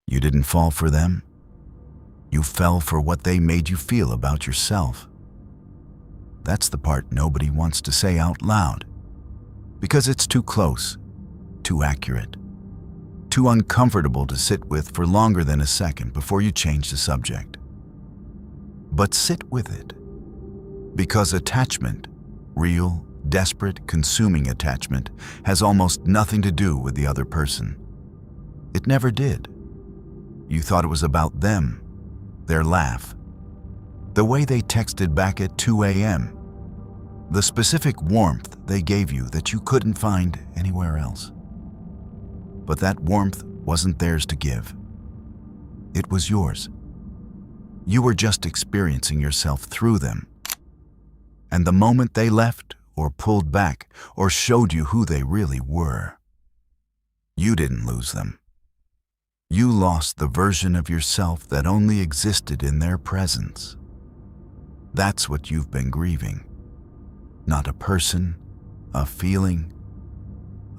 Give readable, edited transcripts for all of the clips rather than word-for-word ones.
You didn't fall for them. You fell for what they made you feel about yourself. That's the part nobody wants to say out loud, because it's too close, too accurate, too uncomfortable to sit with for longer than a second before you change the subject. But sit with it, because attachment, real, desperate, consuming attachment, has almost nothing to do with the other person. It never did. You thought it was about them, their laugh, the way they texted back at 2 a.m., the specific warmth they gave you that you couldn't find anywhere else. But that warmth wasn't theirs to give. It was yours. You were just experiencing yourself through them. And the moment they left or pulled back or showed you who they really were, you didn't lose them. You lost the version of yourself that only existed in their presence. That's what you've been grieving. Not a person, a feeling,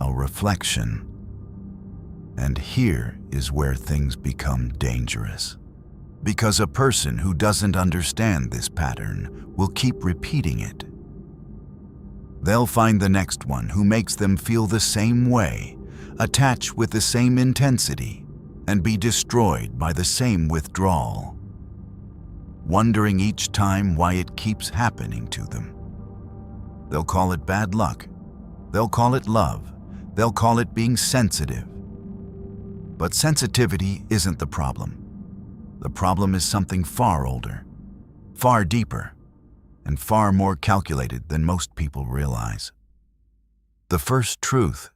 a reflection. And here is where things become dangerous. Because a person who doesn't understand this pattern will keep repeating it. They'll find the next one who makes them feel the same way, attach with the same intensity, and be destroyed by the same withdrawal, wondering each time why it keeps happening to them. They'll call it bad luck. They'll call it love. They'll call it being sensitive. But sensitivity isn't the problem. The problem is something far older, far deeper, and far more calculated than most people realize. The first truth: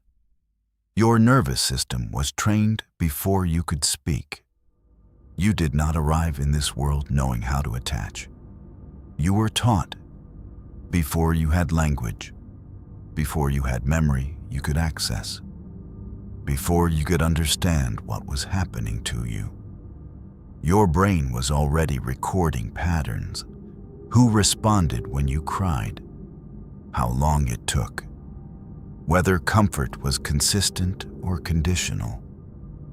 your nervous system was trained before you could speak. You did not arrive in this world knowing how to attach. You were taught before you had language, before you had memory you could access, before you could understand what was happening to you. Your brain was already recording patterns. Who responded when you cried? How long it took? Whether comfort was consistent or conditional?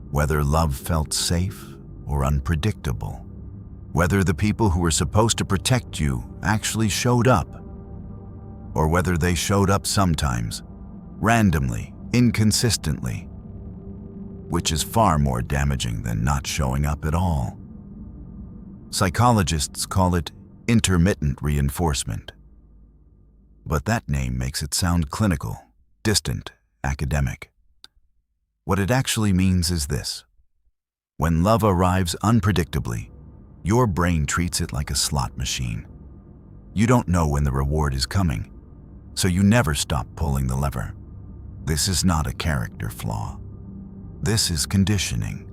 Whether love felt safe or unpredictable? Whether the people who were supposed to protect you actually showed up? Or whether they showed up sometimes, randomly, inconsistently, which is far more damaging than not showing up at all. Psychologists call it intermittent reinforcement. But that name makes it sound clinical, distant, academic. What it actually means is this: when love arrives unpredictably, your brain treats it like a slot machine. You don't know when the reward is coming, so you never stop pulling the lever. This is not a character flaw. This is conditioning.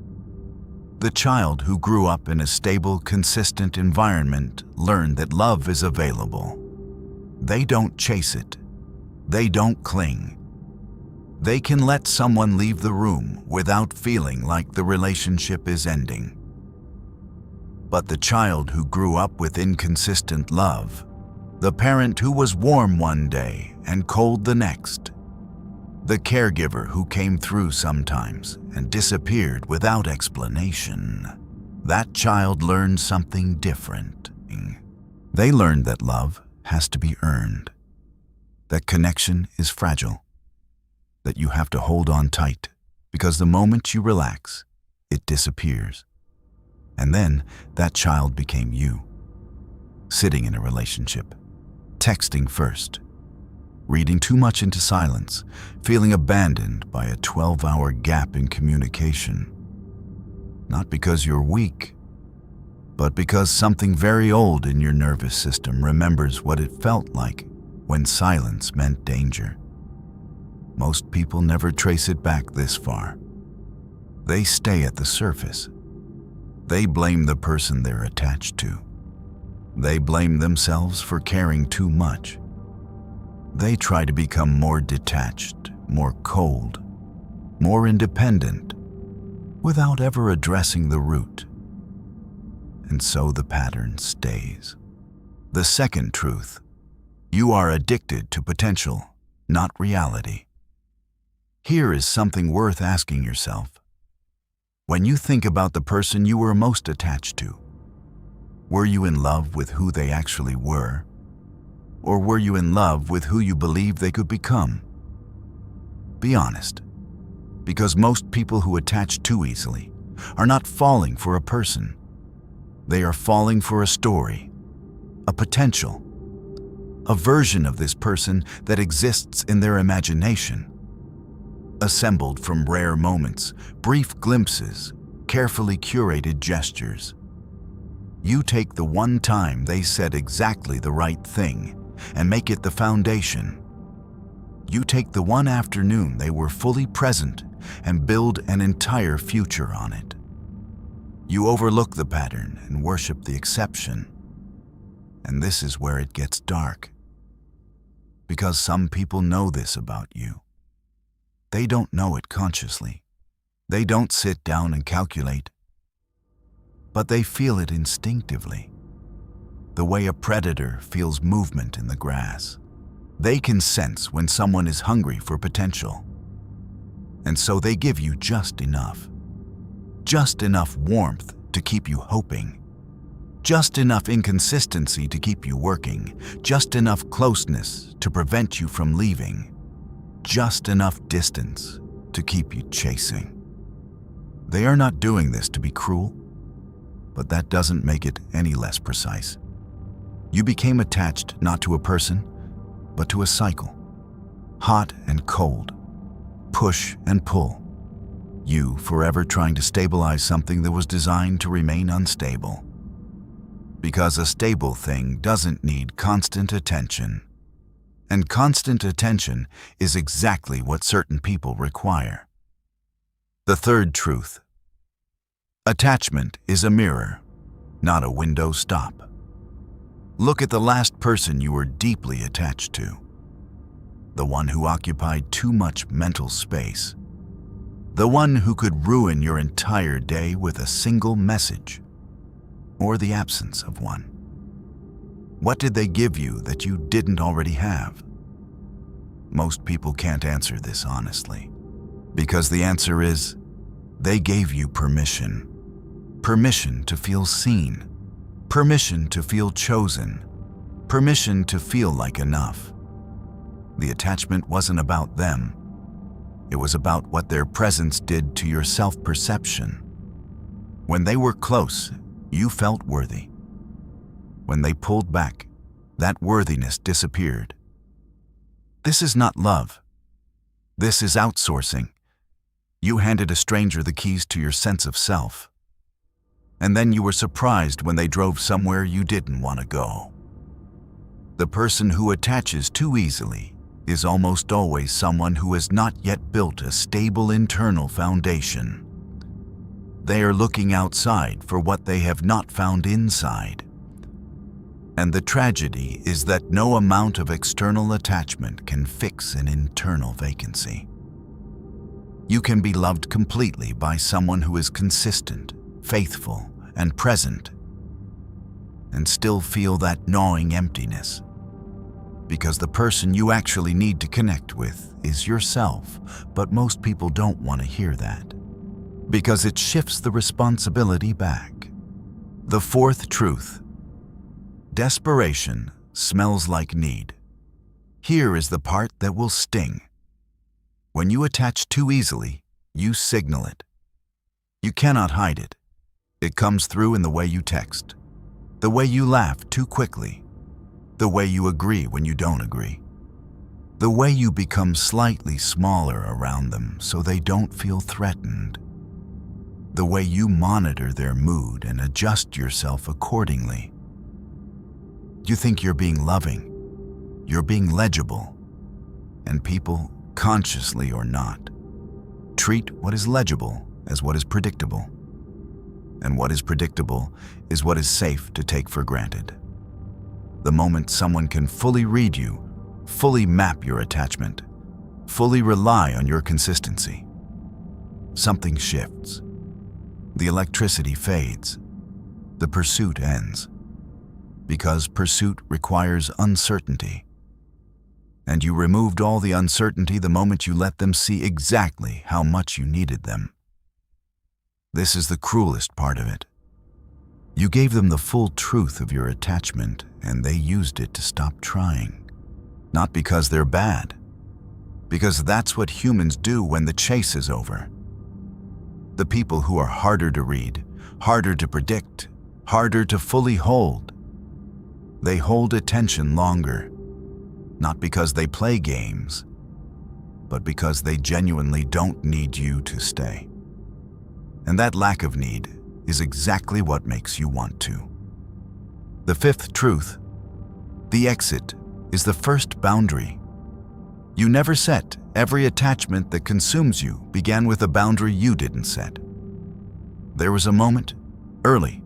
The child who grew up in a stable, consistent environment learned that love is available. They don't chase it. They don't cling. They can let someone leave the room without feeling like the relationship is ending. But the child who grew up with inconsistent love, the parent who was warm one day and cold the next, the caregiver who came through sometimes and disappeared without explanation, that child learned something different. They learned that love has to be earned, that connection is fragile, that you have to hold on tight, because the moment you relax, it disappears. And then that child became you, sitting in a relationship, texting first, reading too much into silence, feeling abandoned by a 12-hour gap in communication. Not because you're weak, but because something very old in your nervous system remembers what it felt like when silence meant danger. Most people never trace it back this far. They stay at the surface. They blame the person they're attached to. They blame themselves for caring too much. They try to become more detached, more cold, more independent, without ever addressing the root. And so the pattern stays. The second truth: you are addicted to potential, not reality. Here is something worth asking yourself. When you think about the person you were most attached to, were you in love with who they actually were? Or were you in love with who you believed they could become? Be honest, because most people who attach too easily are not falling for a person. They are falling for a story, a potential, a version of this person that exists in their imagination, assembled from rare moments, brief glimpses, carefully curated gestures. You take the one time they said exactly the right thing and make it the foundation. You take the one afternoon they were fully present and build an entire future on it. You overlook the pattern and worship the exception. And this is where it gets dark. Because some people know this about you. They don't know it consciously. They don't sit down and calculate. But they feel it instinctively. The way a predator feels movement in the grass. They can sense when someone is hungry for potential. And so they give you just enough. Just enough warmth to keep you hoping. Just enough inconsistency to keep you working. Just enough closeness to prevent you from leaving. Just enough distance to keep you chasing. They are not doing this to be cruel, but that doesn't make it any less precise. You became attached not to a person, but to a cycle. Hot and cold. Push and pull. You forever trying to stabilize something that was designed to remain unstable. Because a stable thing doesn't need constant attention. And constant attention is exactly what certain people require. The third truth. Attachment is a mirror, not a window stop. Look at the last person you were deeply attached to. The one who occupied too much mental space. The one who could ruin your entire day with a single message, or the absence of one. What did they give you that you didn't already have? Most people can't answer this honestly, because the answer is, they gave you permission. Permission to feel seen. Permission to feel chosen. Permission to feel like enough. The attachment wasn't about them. It was about what their presence did to your self-perception. When they were close, you felt worthy. When they pulled back, that worthiness disappeared. This is not love. This is outsourcing. You handed a stranger the keys to your sense of self. And then you were surprised when they drove somewhere you didn't want to go. The person who attaches too easily is almost always someone who has not yet built a stable internal foundation. They are looking outside for what they have not found inside. And the tragedy is that no amount of external attachment can fix an internal vacancy. You can be loved completely by someone who is consistent, faithful, and present, and still feel that gnawing emptiness. Because the person you actually need to connect with is yourself, but most people don't want to hear that. Because it shifts the responsibility back. The fourth truth. Desperation smells like need. Here is the part that will sting. When you attach too easily, you signal it. You cannot hide it. It comes through in the way you text, the way you laugh too quickly, the way you agree when you don't agree, the way you become slightly smaller around them so they don't feel threatened, the way you monitor their mood and adjust yourself accordingly. You think you're being loving, you're being legible, and people, consciously or not, treat what is legible as what is predictable. And what is predictable is what is safe to take for granted. The moment someone can fully read you, fully map your attachment, fully rely on your consistency, something shifts. The electricity fades. The pursuit ends. Because pursuit requires uncertainty. And you removed all the uncertainty the moment you let them see exactly how much you needed them. This is the cruelest part of it. You gave them the full truth of your attachment, and they used it to stop trying. Not because they're bad, because that's what humans do when the chase is over. The people who are harder to read, harder to predict, harder to fully hold, they hold attention longer, not because they play games, but because they genuinely don't need you to stay. And that lack of need is exactly what makes you want to. The fifth truth, the exit, is the first boundary. You never set. Every attachment that consumes you began with a boundary you didn't set. There was a moment, early,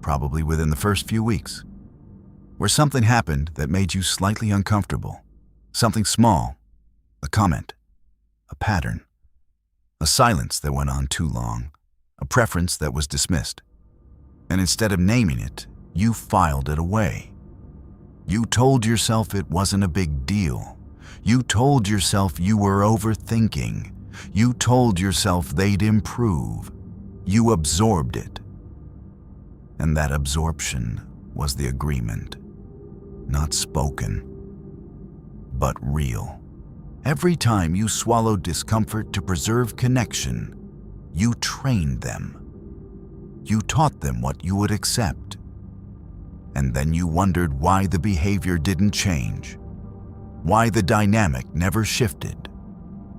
probably within the first few weeks, where something happened that made you slightly uncomfortable. Something small, a comment, a pattern, a silence that went on too long, a preference that was dismissed. And instead of naming it, you filed it away. You told yourself it wasn't a big deal. You told yourself you were overthinking. You told yourself they'd improve. You absorbed it. And that absorption was the agreement. Not spoken, but real. Every time you swallowed discomfort to preserve connection, you trained them. You taught them what you would accept. And then you wondered why the behavior didn't change, why the dynamic never shifted,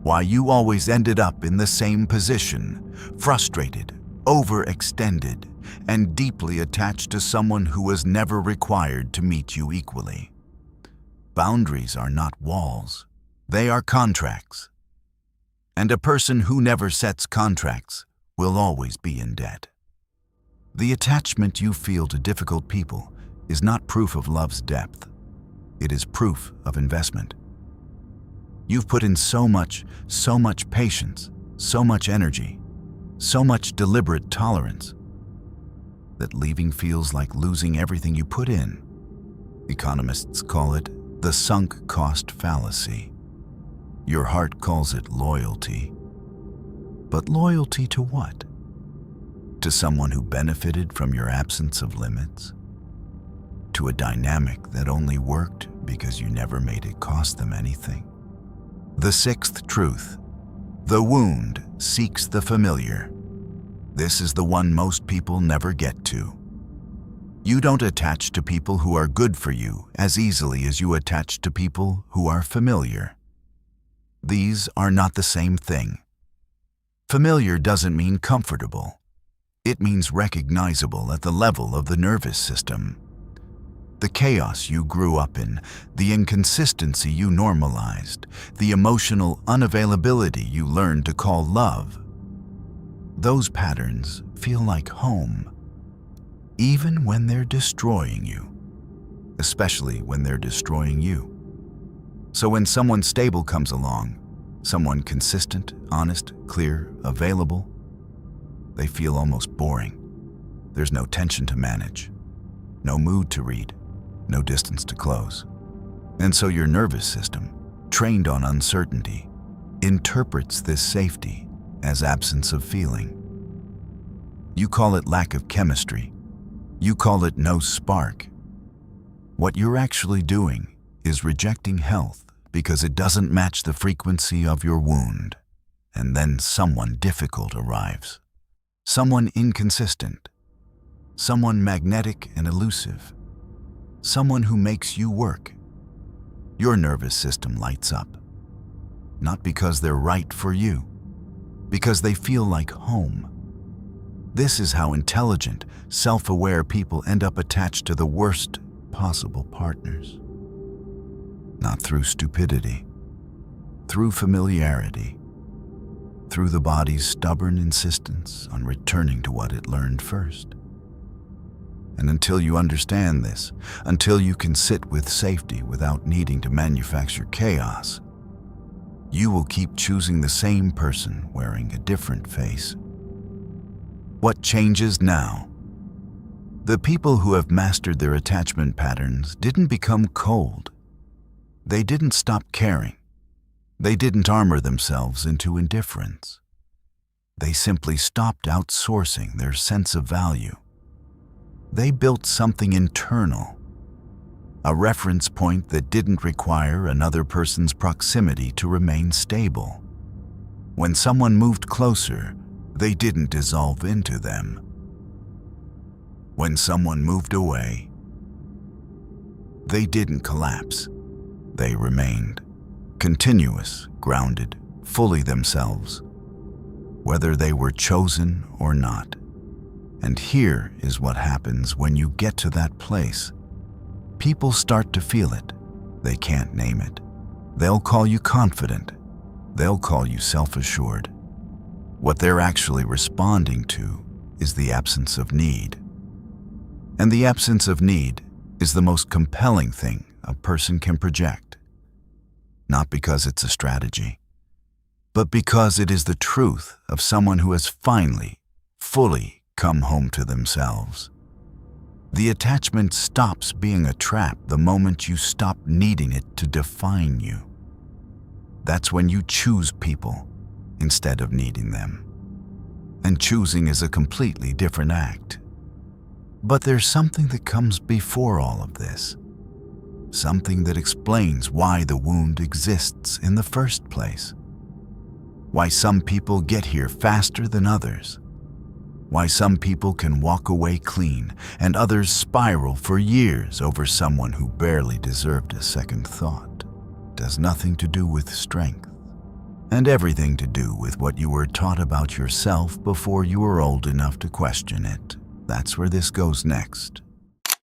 why you always ended up in the same position, frustrated, overextended, and deeply attached to someone who was never required to meet you equally. Boundaries are not walls, they are contracts. And a person who never sets contracts will always be in debt. The attachment you feel to difficult people is not proof of love's depth. It is proof of investment. You've put in so much patience, so much energy, so much deliberate tolerance, that leaving feels like losing everything you put in. Economists call it the sunk cost fallacy. Your heart calls it loyalty. But loyalty to what? To someone who benefited from your absence of limits? To a dynamic that only worked because you never made it cost them anything? The sixth truth, the wound seeks the familiar. This is the one most people never get to. You don't attach to people who are good for you as easily as you attach to people who are familiar. These are not the same thing. Familiar doesn't mean comfortable. It means recognizable at the level of the nervous system. The chaos you grew up in, the inconsistency you normalized, the emotional unavailability you learned to call love. Those patterns feel like home, even when they're destroying you, especially when they're destroying you. So when someone stable comes along, someone consistent, honest, clear, available, they feel almost boring. There's no tension to manage, no mood to read, no distance to close. And so your nervous system, trained on uncertainty, interprets this safety as absence of feeling. You call it lack of chemistry. You call it no spark. What you're actually doing is rejecting health because it doesn't match the frequency of your wound. And then someone difficult arrives. Someone inconsistent. Someone magnetic and elusive. Someone who makes you work. Your nervous system lights up. Not because they're right for you, because they feel like home. This is how intelligent, self-aware people end up attached to the worst possible partners. Not through stupidity, through familiarity, through the body's stubborn insistence on returning to what it learned first. And until you understand this, until you can sit with safety without needing to manufacture chaos, you will keep choosing the same person wearing a different face. What changes now? The people who have mastered their attachment patterns didn't become cold. They didn't stop caring. They didn't armor themselves into indifference. They simply stopped outsourcing their sense of value. They built something internal, a reference point that didn't require another person's proximity to remain stable. When someone moved closer, they didn't dissolve into them. When someone moved away, they didn't collapse. They remained continuous, grounded, fully themselves, whether they were chosen or not. And here is what happens when you get to that place. People start to feel it. They can't name it. They'll call you confident. They'll call you self-assured. What they're actually responding to is the absence of need. And the absence of need is the most compelling thing a person can project. Not because it's a strategy, but because it is the truth of someone who has finally, fully come home to themselves. The attachment stops being a trap the moment you stop needing it to define you. That's when you choose people instead of needing them. And choosing is a completely different act. But there's something that comes before all of this. Something that explains why the wound exists in the first place. Why some people get here faster than others. Why some people can walk away clean and others spiral for years over someone who barely deserved a second thought. It has nothing to do with strength, and everything to do with what you were taught about yourself before you were old enough to question it. That's where this goes next.